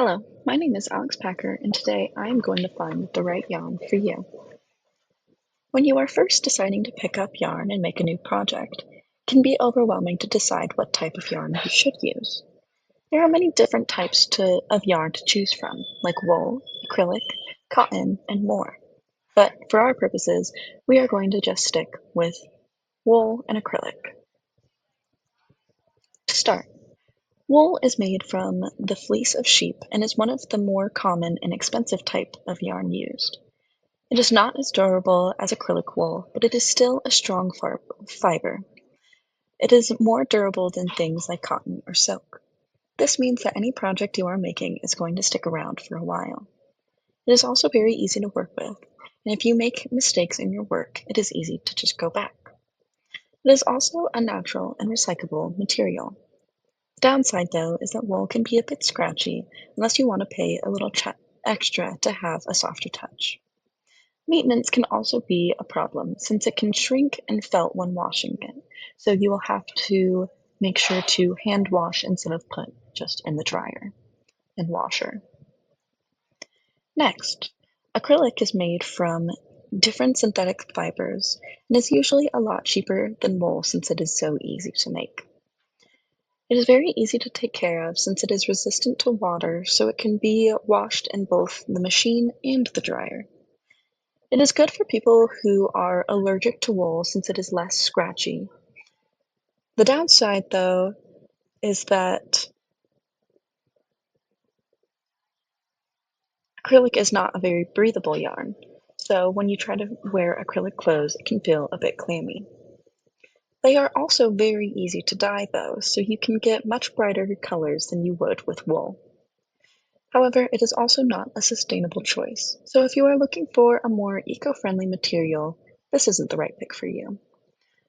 Hello, my name is Alex Packer, and today I am going to find the right yarn for you. When you are first deciding to pick up yarn and make a new project, it can be overwhelming to decide what type of yarn you should use. There are many different of yarn to choose from, like wool, acrylic, cotton, and more. But for our purposes, we are going to just stick with wool and acrylic. To start, wool is made from the fleece of sheep and is one of the more common and expensive type of yarn used. It is not as durable as acrylic wool, but it is still a strong fiber. It is more durable than things like cotton or silk. This means that any project you are making is going to stick around for a while. It is also very easy to work with, and if you make mistakes in your work, it is easy to just go back. It is also a natural and recyclable material. The downside, though, is that wool can be a bit scratchy unless you want to pay a little extra to have a softer touch. Maintenance can also be a problem since it can shrink and felt when washing it, so you will have to make sure to hand wash instead of put just in the dryer and washer. Next, acrylic is made from different synthetic fibers and is usually a lot cheaper than wool since it is so easy to make. It is very easy to take care of since it is resistant to water, so it can be washed in both the machine and the dryer. It is good for people who are allergic to wool since it is less scratchy. The downside, though, is that acrylic is not a very breathable yarn, so when you try to wear acrylic clothes, it can feel a bit clammy. They are also very easy to dye, though, so you can get much brighter colors than you would with wool. However, it is also not a sustainable choice, so if you are looking for a more eco-friendly material, this isn't the right pick for you.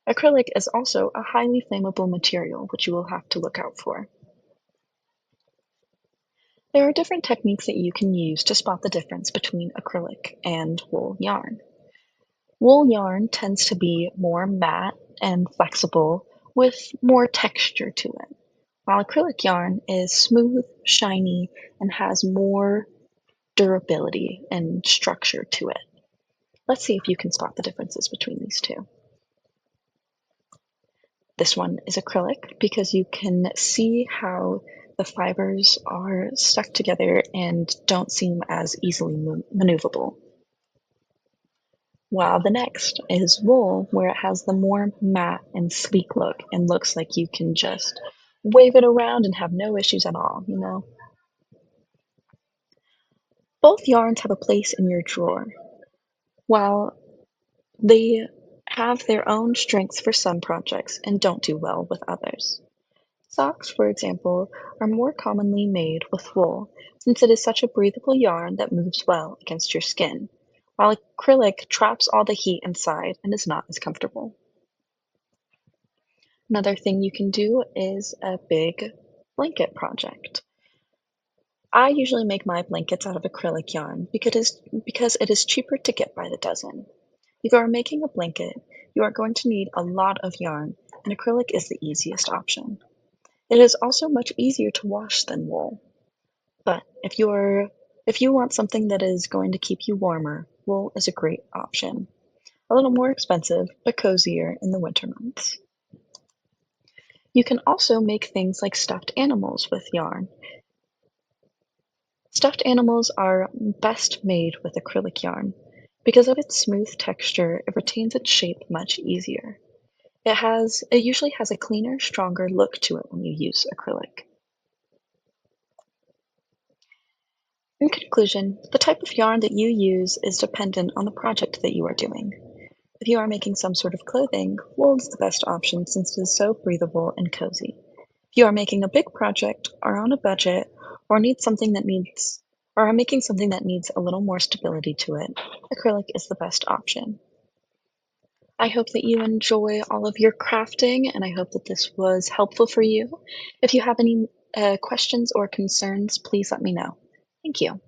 Acrylic is also a highly flammable material, which you will have to look out for. There are different techniques that you can use to spot the difference between acrylic and wool yarn. Wool yarn tends to be more matte and flexible with more texture to it, while acrylic yarn is smooth, shiny, and has more durability and structure to it. Let's see if you can spot the differences between these two. This one is acrylic because you can see how the fibers are stuck together and don't seem as easily maneuverable. While the next is wool, where it has the more matte and sleek look and looks like you can just wave it around and have no issues at all. Both yarns have a place in your drawer. While they have their own strengths for some projects and don't do well with others. Socks, for example, are more commonly made with wool, since it is such a breathable yarn that moves well against your skin, while acrylic traps all the heat inside and is not as comfortable. Another thing you can do is a big blanket project. I usually make my blankets out of acrylic yarn because it is cheaper to get by the dozen. If you are making a blanket, you are going to need a lot of yarn, and acrylic is the easiest option. It is also much easier to wash than wool. But if you want something that is going to keep you warmer, wool is a great option. A little more expensive, but cozier in the winter months. You can also make things like stuffed animals with yarn. Stuffed animals are best made with acrylic yarn. Because of its smooth texture, it retains its shape much easier. It usually has a cleaner, stronger look to it when you use acrylic. In conclusion, the type of yarn that you use is dependent on the project that you are doing. If you are making some sort of clothing, wool is the best option since it is so breathable and cozy. If you are making a big project, are on a budget, or need something that needs or are making something that needs a little more stability to it, acrylic is the best option. I hope that you enjoy all of your crafting, and I hope that this was helpful for you. If you have any questions or concerns, please let me know. Thank you.